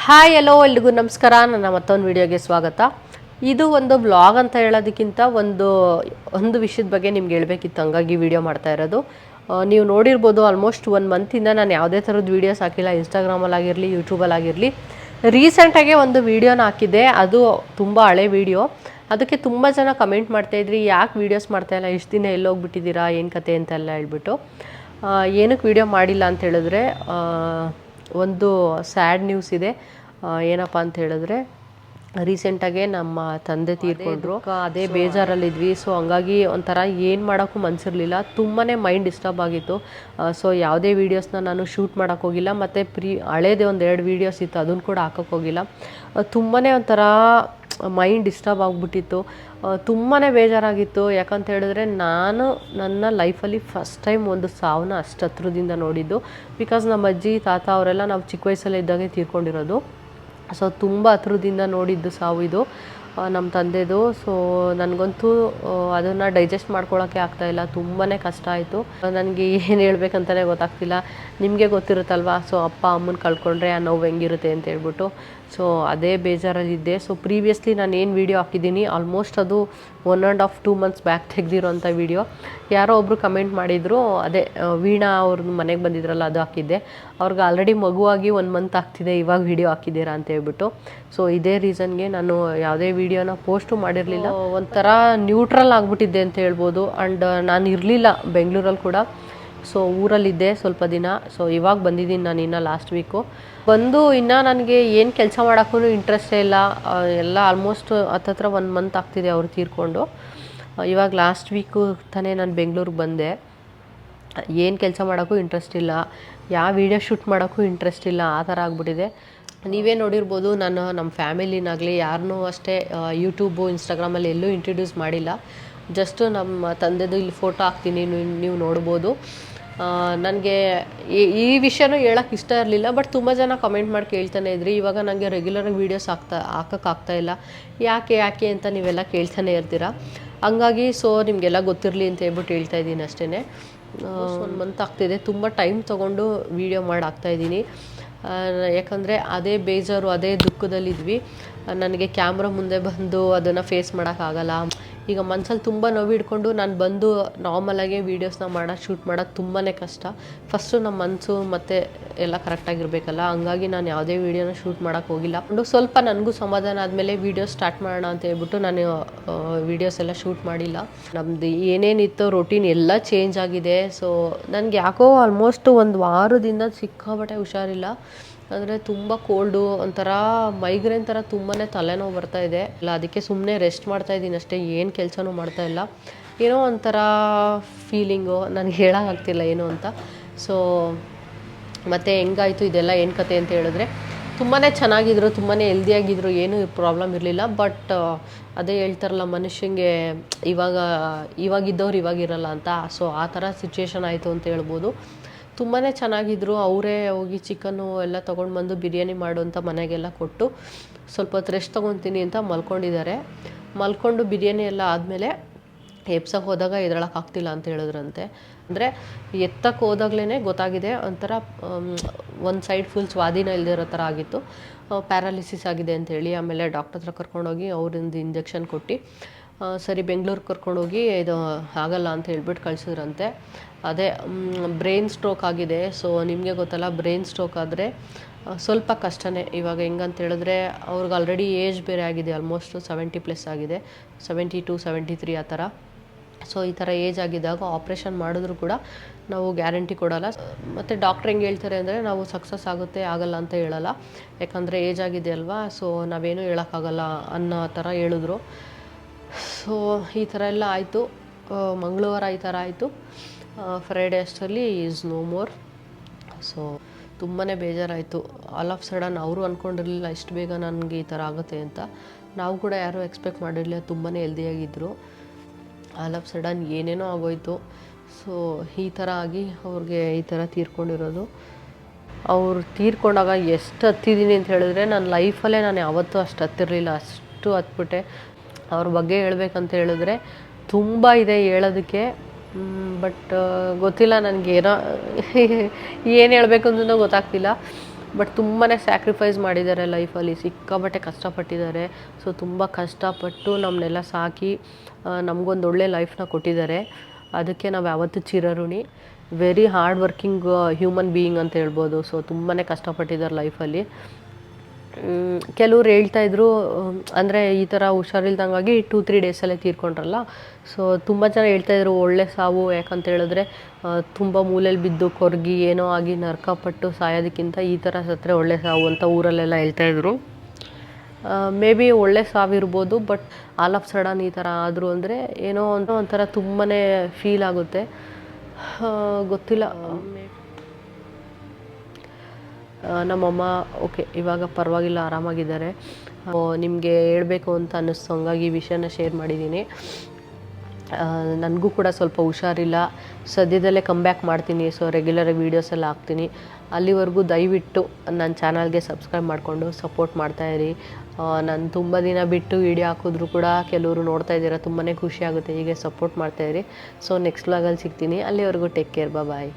Hi ಎಲ್ಲೋ ಎಲ್ರಿಗೂ ನಮಸ್ಕಾರ. ನನ್ನ ಮತ್ತೊಂದು ವಿಡಿಯೋಗೆ ಸ್ವಾಗತ. ಇದು ಒಂದು ವ್ಲಾಗ್ ಅಂತ ಹೇಳೋದಕ್ಕಿಂತ ಒಂದು ವಿಷಯದ ಬಗ್ಗೆ ನಿಮ್ಗೆ ಹೇಳ್ಬೇಕಿತ್ತು, ಹಂಗಾಗಿ ವಿಡಿಯೋ ಮಾಡ್ತಾ ಇರೋದು. ನೀವು ನೋಡಿರ್ಬೋದು, ಆಲ್ಮೋಸ್ಟ್ 1 ಮಂತಿಂದ ನಾನು ಯಾವುದೇ ಥರದ ವೀಡಿಯೋಸ್ ಹಾಕಿಲ್ಲ. ಇನ್ಸ್ಟಾಗ್ರಾಮಲ್ಲಾಗಿರಲಿ, ಯೂಟ್ಯೂಬಲ್ಲಾಗಿರಲಿ. ರೀಸೆಂಟಾಗೆ ಒಂದು ವೀಡಿಯೋನ ಹಾಕಿದ್ದೆ, ಅದು ತುಂಬ ಹಳೆ ವೀಡಿಯೋ. ಅದಕ್ಕೆ ತುಂಬ ಜನ ಕಮೆಂಟ್ ಮಾಡ್ತಾಯಿದ್ರಿ, ಯಾಕೆ ವೀಡಿಯೋಸ್ ಮಾಡ್ತಾಯಿಲ್ಲ, ಇಷ್ಟು ದಿನ ಎಲ್ಲೋಗ್ಬಿಟ್ಟಿದ್ದೀರಾ, ಏನು ಕತೆ ಅಂತೆಲ್ಲ ಹೇಳ್ಬಿಟ್ಟು. ಏನಕ್ಕೆ ವೀಡಿಯೋ ಮಾಡಿಲ್ಲ ಅಂತ ಹೇಳಿದ್ರೆ, ಒಂದು ಸ್ಯಾಡ್ ನ್ಯೂಸ್ ಇದೆ. ಏನಪ್ಪ ಅಂತ ಹೇಳಿದ್ರೆ, ರೀಸೆಂಟಾಗೆ ನಮ್ಮ ತಂದೆ ತೀರ್ಕೊಂಡ್ರು. ಅದೇ ಬೇಜಾರಲ್ಲಿದ್ವಿ. ಸೊ ಹಂಗಾಗಿ ಒಂಥರ ಏನು ಮಾಡೋಕ್ಕೂ ಮನಸ್ಸಿರಲಿಲ್ಲ. ತುಂಬಾ ಮೈಂಡ್ ಡಿಸ್ಟರ್ಬ್ ಆಗಿತ್ತು. ಸೊ ಯಾವುದೇ ವೀಡಿಯೋಸ್ನ ನಾನು ಶೂಟ್ ಮಾಡೋಕ್ಕೋಗಿಲ್ಲ. ಮತ್ತು ಹಳೇದೇ 1-2 ವೀಡಿಯೋಸ್ ಇತ್ತು, ಅದನ್ನು ಕೂಡ ಹಾಕೋಕ್ಕೋಗಿಲ್ಲ. ತುಂಬಾ ಒಂಥರ ಮೈಂಡ್ ಡಿಸ್ಟರ್ಬ್ ಆಗಿಬಿಟ್ಟಿತ್ತು. ತುಂಬಾ ಬೇಜಾರಾಗಿತ್ತು. ಯಾಕಂತ ಹೇಳಿದ್ರೆ, ನಾನು ನನ್ನ ಲೈಫಲ್ಲಿ ಫಸ್ಟ್ ಟೈಮ್ ಒಂದು ಸಾವನ್ನ ಅಷ್ಟು ಹತ್ರದಿಂದ ನೋಡಿದ್ದು. ಬಿಕಾಸ್ ನಮ್ಮ ಅಜ್ಜಿ ತಾತ ಅವರೆಲ್ಲ ನಾವು ಚಿಕ್ಕ ವಯಸ್ಸಲ್ಲೇ ಇದ್ದಾಗೆ ತೀರ್ಕೊಂಡಿರೋದು. ಸೊ ತುಂಬ ಹತ್ರದಿಂದ ನೋಡಿದ್ದು ಸಾವು ಇದು, ನಮ್ಮ ತಂದೆದು. ಸೊ ನನಗಂತೂ ಅದನ್ನು ಡೈಜೆಸ್ಟ್ ಮಾಡ್ಕೊಳ್ಳೋಕ್ಕೆ ಆಗ್ತಾಯಿಲ್ಲ. ತುಂಬಾ ಕಷ್ಟ ಆಯಿತು. ನನಗೆ ಏನು ಹೇಳ್ಬೇಕಂತಲೇ ಗೊತ್ತಾಗ್ತಿಲ್ಲ. ನಿಮಗೆ ಗೊತ್ತಿರುತ್ತಲ್ವ, ಸೊ ಅಪ್ಪ ಅಮ್ಮನ ಕಳ್ಕೊಂಡ್ರೆ ಆ ನೋವು ಹೆಂಗಿರುತ್ತೆ ಅಂತ ಹೇಳ್ಬಿಟ್ಟು. ಸೊ ಅದೇ ಬೇಜಾರಲ್ಲಿದ್ದೆ. ಸೊ ಪ್ರೀವಿಯಸ್ಲಿ ನಾನು ಏನು ವೀಡಿಯೋ ಹಾಕಿದ್ದೀನಿ, ಆಲ್ಮೋಸ್ಟ್ ಅದು 1.5-2 ಮಂತ್ಸ್ ಬ್ಯಾಕ್ ತೆಗೆದಿರೋಂಥ ವೀಡಿಯೋ. ಯಾರೋ ಒಬ್ಬರು ಕಮೆಂಟ್ ಮಾಡಿದರು, ಅದೇ ವೀಣಾ ಅವ್ರದ್ದು ಮನೆಗೆ ಬಂದಿದ್ರಲ್ಲ, ಅದು ಹಾಕಿದ್ದೆ. ಅವ್ರಿಗೆ ಆಲ್ರೆಡಿ ಮಗುವಾಗಿ 1 ಮಂತ್ ಆಗ್ತಿದೆ, ಇವಾಗ ವೀಡಿಯೋ ಹಾಕಿದ್ದೀರಾ ಅಂತ ಹೇಳ್ಬಿಟ್ಟು. ಸೊ ಇದೇ ರೀಸನ್ಗೆ ನಾನು ಯಾವುದೇ ವೀಡಿಯೋನ ಪೋಸ್ಟು ಮಾಡಿರಲಿಲ್ಲ. ಒಂಥರ ನ್ಯೂಟ್ರಲ್ ಆಗಿಬಿಟ್ಟಿದ್ದೆ ಅಂತ ಹೇಳ್ಬೋದು. ಆ್ಯಂಡ್ ನಾನು ಇರಲಿಲ್ಲ ಬೆಂಗಳೂರಲ್ಲಿ ಕೂಡ. ಸೊ ಊರಲ್ಲಿದ್ದೆ ಸ್ವಲ್ಪ ದಿನ. ಸೊ ಇವಾಗ ಬಂದಿದ್ದೀನಿ ನಾನು, ಇನ್ನು ಲಾಸ್ಟ್ ವೀಕು ಬಂದು. ಇನ್ನು ನನಗೆ ಏನು ಕೆಲಸ ಮಾಡೋಕ್ಕೂ ಇಂಟ್ರೆಸ್ಟೇ ಇಲ್ಲ. ಎಲ್ಲ ಆಲ್ಮೋಸ್ಟ್ ಹತ್ತತ್ರ 1 ಮಂತ್ ಆಗ್ತಿದೆ ಅವ್ರು ತೀರ್ಕೊಂಡು. ಇವಾಗ ಲಾಸ್ಟ್ ವೀಕು ತಾನೇ ನಾನು ಬೆಂಗಳೂರಿಗೆ ಬಂದೆ. ಏನು ಕೆಲಸ ಮಾಡೋಕ್ಕೂ ಇಂಟ್ರೆಸ್ಟ್ ಇಲ್ಲ, ಯಾವ ವೀಡಿಯೋ ಶೂಟ್ ಮಾಡೋಕ್ಕೂ ಇಂಟ್ರೆಸ್ಟ್ ಇಲ್ಲ, ಆ ಥರ ಆಗ್ಬಿಟ್ಟಿದೆ. ನೀವೇ ನೋಡಿರ್ಬೋದು, ನಾನು ನಮ್ಮ ಫ್ಯಾಮಿಲಿನಾಗಲಿ ಯಾರನ್ನೂ ಅಷ್ಟೇ ಯೂಟ್ಯೂಬು, ಇನ್ಸ್ಟಾಗ್ರಾಮಲ್ಲಿ ಎಲ್ಲೂ ಇಂಟ್ರಡ್ಯೂಸ್ ಮಾಡಿಲ್ಲ. ಜಸ್ಟು ನಮ್ಮ ತಂದೆದು ಇಲ್ಲಿ ಫೋಟೋ ಹಾಕ್ತೀನಿ, ನೀವು ನೋಡ್ಬೋದು. ನನಗೆ ಈ ವಿಷಯನೂ ಹೇಳೋಕ್ಕೆ ಇಷ್ಟ ಇರಲಿಲ್ಲ. ಬಟ್ ತುಂಬ ಜನ ಕಮೆಂಟ್ ಮಾಡಿ ಕೇಳ್ತಾನೆ ಇದ್ರಿ, ಇವಾಗ ನನಗೆ ರೆಗ್ಯುಲರಾಗಿ ವೀಡಿಯೋಸ್ ಹಾಕೋಕ್ಕಾಗ್ತಾಯಿಲ್ಲ, ಯಾಕೆ ಅಂತ ನೀವೆಲ್ಲ ಕೇಳ್ತಾನೆ ಇರ್ತೀರ. ಹಂಗಾಗಿ ಸೊ ನಿಮಗೆಲ್ಲ ಗೊತ್ತಿರಲಿ ಅಂತ ಹೇಳ್ಬಿಟ್ಟು ಹೇಳ್ತಾ ಇದ್ದೀನಿ ಅಷ್ಟೇ. 1 ಮಂತ್ ಆಗ್ತಿದೆ. ತುಂಬ ಟೈಮ್ ತೊಗೊಂಡು ವೀಡಿಯೋ ಮಾಡಿ ಹಾಕ್ತಾಯಿದ್ದೀನಿ. ಯಾಕಂದರೆ ಅದೇ ಬೇಜಾರು, ಅದೇ ದುಃಖದಲ್ಲಿದ್ವಿ. ನನಗೆ ಕ್ಯಾಮ್ರಾ ಮುಂದೆ ಬಂದು ಅದನ್ನು ಫೇಸ್ ಮಾಡೋಕ್ಕಾಗಲ್ಲ. ಈಗ ಮನಸ್ಸಲ್ಲಿ ತುಂಬ ನೋವು ಹಿಡ್ಕೊಂಡು ನಾನು ಬಂದು ನಾರ್ಮಲಾಗೆ ವೀಡಿಯೋಸ್ನ ಶೂಟ್ ಮಾಡೋದು ತುಂಬಾ ಕಷ್ಟ. ಫಸ್ಟು ನಮ್ಮ ಮನಸ್ಸು ಮತ್ತು ಎಲ್ಲ ಕರೆಕ್ಟಾಗಿರಬೇಕಲ್ಲ. ಹಂಗಾಗಿ ನಾನು ಯಾವುದೇ ವೀಡಿಯೋನ ಶೂಟ್ ಮಾಡೋಕ್ಕೆ ಹೋಗಿಲ್ಲ. ಸ್ವಲ್ಪ ನನಗೂ ಸಮಾಧಾನ ಆದಮೇಲೆ ವೀಡಿಯೋ ಸ್ಟಾರ್ಟ್ ಮಾಡೋಣ ಅಂತ ಹೇಳ್ಬಿಟ್ಟು ನಾನು ವೀಡಿಯೋಸ್ ಎಲ್ಲ ಶೂಟ್ ಮಾಡಿಲ್ಲ. ನಮ್ಮದು ಏನೇನಿತ್ತು ರೊಟೀನ್ ಎಲ್ಲ ಚೇಂಜ್ ಆಗಿದೆ. ಸೊ ನನಗೆ ಯಾಕೋ ಆಲ್ಮೋಸ್ಟ್ 1 ವಾರದಿಂದ ಸಿಕ್ಕಾಪಟ್ಟೆ ಹುಷಾರಿಲ್ಲ. ಅಂದರೆ ತುಂಬ ಕೋಲ್ಡು, ಒಂಥರ ಮೈಗ್ರೇನ್ ಥರ ತುಂಬಾ ತಲೆನೋವು ಬರ್ತಾಯಿದೆ. ಅದಕ್ಕೆ ಸುಮ್ಮನೆ ರೆಸ್ಟ್ ಮಾಡ್ತಾಯಿದ್ದೀನಿ ಅಷ್ಟೇ, ಏನು ಕೆಲಸನೂ ಮಾಡ್ತಾಯಿಲ್ಲ. ಏನೋ ಒಂಥರ ಫೀಲಿಂಗು, ನನಗೆ ಹೇಳೋಕ್ಕಾಗ್ತಿಲ್ಲ ಏನು ಅಂತ. ಸೊ ಮತ್ತು ಹೆಂಗಾಯಿತು ಇದೆಲ್ಲ ಏನು ಕತೆ ಅಂತ ಹೇಳಿದ್ರೆ, ತುಂಬಾ ಚೆನ್ನಾಗಿದ್ರು, ತುಂಬಾ ಹೆಲ್ದಿಯಾಗಿದ್ದರು, ಏನೂ ಪ್ರಾಬ್ಲಮ್ ಇರಲಿಲ್ಲ. ಬಟ್ ಅದೇ ಹೇಳ್ತಾರಲ್ಲ, ಮನುಷ್ಯಂಗೆ ಇವಾಗಿದ್ದವ್ರು ಇವಾಗಿರಲ್ಲ ಅಂತ. ಸೊ ಆ ಥರ ಸಿಚುವೇಶನ್ ಆಯಿತು ಅಂತ ಹೇಳ್ಬೋದು. ತುಂಬಾ ಚೆನ್ನಾಗಿದ್ದರು. ಅವರೇ ಹೋಗಿ ಚಿಕನ್ನು ಎಲ್ಲ ತೊಗೊಂಡು ಬಂದು ಬಿರಿಯಾನಿ ಮಾಡು ಅಂತ ಮನೆಗೆಲ್ಲ ಕೊಟ್ಟು ಸ್ವಲ್ಪ ಹೊತ್ತು ರೆಸ್ಟ್ ತೊಗೊತೀನಿ ಅಂತ ಮಲ್ಕೊಂಡಿದ್ದಾರೆ. ಮಲ್ಕೊಂಡು ಬಿರಿಯಾನಿ ಎಲ್ಲ ಆದಮೇಲೆ ಎಬ್ಸಕ್ಕೆ ಹೋದಾಗ ಎದ್ದೇಳೋಕ್ಕಾಗ್ತಿಲ್ಲ ಅಂತ ಹೇಳಿದ್ರಂತೆ. ಅಂದರೆ ಎತ್ತಕ್ಕೆ ಹೋದಾಗ್ಲೇ ಗೊತ್ತಾಗಿದೆ, ಒಂಥರ ಒಂದು ಸೈಡ್ ಫುಲ್ ಸ್ವಾಧೀನ ಇಲ್ಲದೆ ಇರೋ ಥರ ಆಗಿತ್ತು. ಪ್ಯಾರಾಲಿಸಿಸ್ ಆಗಿದೆ ಅಂಥೇಳಿ. ಆಮೇಲೆ ಡಾಕ್ಟರ್ ಹತ್ರ ಕರ್ಕೊಂಡೋಗಿ ಅವರಿಂದ ಇಂಜೆಕ್ಷನ್ ಕೊಟ್ಟು ಸರಿ ಬೆಂಗಳೂರಿಗೆ ಕರ್ಕೊಂಡೋಗಿ ಇದು ಆಗಲ್ಲ ಅಂತ ಹೇಳ್ಬಿಟ್ಟು ಕಳಿಸಿದ್ರಂತೆ. ಅದೇ ಬ್ರೈನ್ ಸ್ಟ್ರೋಕ್ ಆಗಿದೆ. ಸೊ ನಿಮಗೆ ಗೊತ್ತಲ್ಲ, ಬ್ರೈನ್ ಸ್ಟ್ರೋಕ್ ಆದರೆ ಸ್ವಲ್ಪ ಕಷ್ಟನೇ. ಇವಾಗ ಹೆಂಗಂತ ಹೇಳಿದ್ರೆ, ಅವ್ರಿಗೆ ಆಲ್ರೆಡಿ ಏಜ್ ಬೇರೆ ಆಗಿದೆ, ಆಲ್ಮೋಸ್ಟ್ 70+ ಆಗಿದೆ, 72, 73 ಆ ಥರ. ಸೊ ಈ ಥರ ಏಜ್ ಆಗಿದ್ದಾಗ ಆಪ್ರೇಷನ್ ಮಾಡಿದ್ರು ಕೂಡ ನಾವು ಗ್ಯಾರಂಟಿ ಕೊಡೋಲ್ಲ. ಮತ್ತು ಡಾಕ್ಟ್ರ್ ಹೆಂಗೆ ಹೇಳ್ತಾರೆ ಅಂದರೆ, ನಾವು ಸಕ್ಸಸ್ ಆಗುತ್ತೆ ಆಗಲ್ಲ ಅಂತ ಹೇಳಲ್ಲ, ಯಾಕಂದರೆ ಏಜ್ ಆಗಿದೆ ಅಲ್ವಾ. ಸೊ ನಾವೇನೂ ಹೇಳೋಕ್ಕಾಗಲ್ಲ ಅನ್ನೋ ಥರ ಹೇಳಿದ್ರು. ಸೊ ಈ ಥರ ಎಲ್ಲ ಆಯಿತು. ಮಂಗಳವಾರ ಈ ಥರ ಆಯಿತು. ಫ್ರೈಡೇ ಅಷ್ಟರಲ್ಲಿ ಈಸ್ ನೋ ಮೋರ್. ಸೊ ತುಂಬಾ ಬೇಜಾರಾಯಿತು. ಆಲ್ ಆಫ್ ಸಡನ್ ಅವರು ಅಂದ್ಕೊಂಡಿರಲಿಲ್ಲ ಇಷ್ಟು ಬೇಗ ನನಗೆ ಈ ಥರ ಆಗುತ್ತೆ ಅಂತ. ನಾವು ಕೂಡ ಯಾರೂ ಎಕ್ಸ್ಪೆಕ್ಟ್ ಮಾಡಿರಲಿಲ್ಲ. ತುಂಬಾ ಹೆಲ್ದಿಯಾಗಿದ್ದರು. ಆಲ್ ಆಫ್ ಸಡನ್ ಏನೇನೋ ಆಗೋಯಿತು. ಸೊ ಈ ಥರ ಆಗಿ ಅವ್ರಿಗೆ ಈ ಥರ ತೀರ್ಕೊಂಡಿರೋದು. ಅವ್ರು ತೀರ್ಕೊಂಡಾಗ ಎಷ್ಟು ಹತ್ತಿದ್ದೀನಿ ಅಂತ ಹೇಳಿದ್ರೆ, ನನ್ನ ಲೈಫಲ್ಲೇ ನಾನು ಯಾವತ್ತೂ ಅಷ್ಟು ಹತ್ತಿರಲಿಲ್ಲ. ಅಷ್ಟು ಹತ್ಬಿಟ್ಟೆ. ಅವ್ರ ಬಗ್ಗೆ ಹೇಳ್ಬೇಕಂತ ಹೇಳಿದ್ರೆ ತುಂಬ ಇದೆ ಹೇಳೋದಕ್ಕೆ. ಬಟ್ ಗೊತ್ತಿಲ್ಲ ನನಗೆ, ಏನು ಹೇಳಬೇಕು ಅಂತಲೂ ಗೊತ್ತಾಗ್ತಿಲ್ಲ. ಬಟ್ ತುಂಬಾ ಸ್ಯಾಕ್ರಿಫೈಸ್ ಮಾಡಿದ್ದಾರೆ ಲೈಫಲ್ಲಿ, ಸಿಕ್ಕಾಪಟ್ಟೆ ಕಷ್ಟಪಟ್ಟಿದ್ದಾರೆ. ಸೊ ತುಂಬ ಕಷ್ಟಪಟ್ಟು ನಮ್ಮನ್ನೆಲ್ಲ ಸಾಕಿ ನಮಗೊಂದು ಒಳ್ಳೆ ಲೈಫ್ನ ಕೊಟ್ಟಿದ್ದಾರೆ. ಅದಕ್ಕೆ ನಾವು ಯಾವತ್ತೂ ಚಿರಋಣಿ. Very hard working human being ಅಂತ ಹೇಳ್ಬೋದು. ಸೊ ತುಂಬಾ ಕಷ್ಟಪಟ್ಟಿದ್ದಾರೆ ಲೈಫಲ್ಲಿ. ಕೆಲವ್ರು ಹೇಳ್ತಾಯಿದ್ರು, ಅಂದರೆ ಈ ಥರ ಹುಷಾರಿಲ್ದಂಗಾಗಿ 2-3 ಡೇಸಲ್ಲೇ ತೀರ್ಕೊಂಡ್ರಲ್ಲ. ಸೊ ತುಂಬ ಜನ ಹೇಳ್ತಾಯಿದ್ರು ಒಳ್ಳೆ ಸಾವು, ಯಾಕಂತ ಹೇಳಿದ್ರೆ ತುಂಬ ಮೂಲೆಯಲ್ಲಿ ಬಿದ್ದು ಕೊರಗಿ ಏನೋ ಆಗಿ ನರಕಪಟ್ಟು ಸಾಯೋದಕ್ಕಿಂತ ಈ ಥರ ಸತ್ತರೆ ಒಳ್ಳೆ ಸಾವು ಅಂತ ಊರಲ್ಲೆಲ್ಲ ಹೇಳ್ತಾಯಿದ್ರು. ಮೇ ಬಿ ಒಳ್ಳೆ ಸಾವಿರ್ಬೋದು, ಬಟ್ ಆಲ್ ಆಫ್ ಸಡನ್ ಈ ಥರ ಆದರು ಅಂದರೆ ಏನೋ ಒಂಥರ ತುಂಬಾ ಫೀಲ್ ಆಗುತ್ತೆ. ಗೊತ್ತಿಲ್ಲ. ನಮ್ಮಮ್ಮ ಓಕೆ ಇವಾಗ ಪರವಾಗಿಲ್ಲ, ಆರಾಮಾಗಿದ್ದಾರೆ. ನಿಮಗೆ ಹೇಳಬೇಕು ಅಂತ ಅನ್ನಿಸ್ತು, ಹಂಗಾಗಿ ಈ ವಿಷಯನ ಶೇರ್ ಮಾಡಿದ್ದೀನಿ. ನನಗೂ ಕೂಡ ಸ್ವಲ್ಪ ಹುಷಾರಿಲ್ಲ, ಸದ್ಯದಲ್ಲೇ ಕಮ್ಬ್ಯಾಕ್ ಮಾಡ್ತೀನಿ. ಸೊ ರೆಗ್ಯುಲರಾಗಿ ವೀಡಿಯೋಸ್ ಎಲ್ಲ ಹಾಕ್ತೀನಿ. ಅಲ್ಲಿವರೆಗೂ ದಯವಿಟ್ಟು ನನ್ನ ಚಾನಲ್ಗೆ ಸಬ್ಸ್ಕ್ರೈಬ್ ಮಾಡಿಕೊಂಡು ಸಪೋರ್ಟ್ ಮಾಡ್ತಾಯಿರಿ. ನಾನು ತುಂಬ ದಿನ ಬಿಟ್ಟು ವೀಡಿಯೋ ಹಾಕಿದ್ರು ಕೂಡ ಕೆಲವರು ನೋಡ್ತಾ ಇದ್ದೀರಾ, ತುಂಬಾ ಖುಷಿ ಆಗುತ್ತೆ. ಹೀಗೆ ಸಪೋರ್ಟ್ ಮಾಡ್ತಾಯಿರಿ. ಸೊ ನೆಕ್ಸ್ಟ್ ವ್ಲಾಗಲ್ಲಿ ಸಿಗ್ತೀನಿ. ಅಲ್ಲಿವರೆಗೂ ಟೇಕ್ ಕೇರ್, ಬಾಯ್.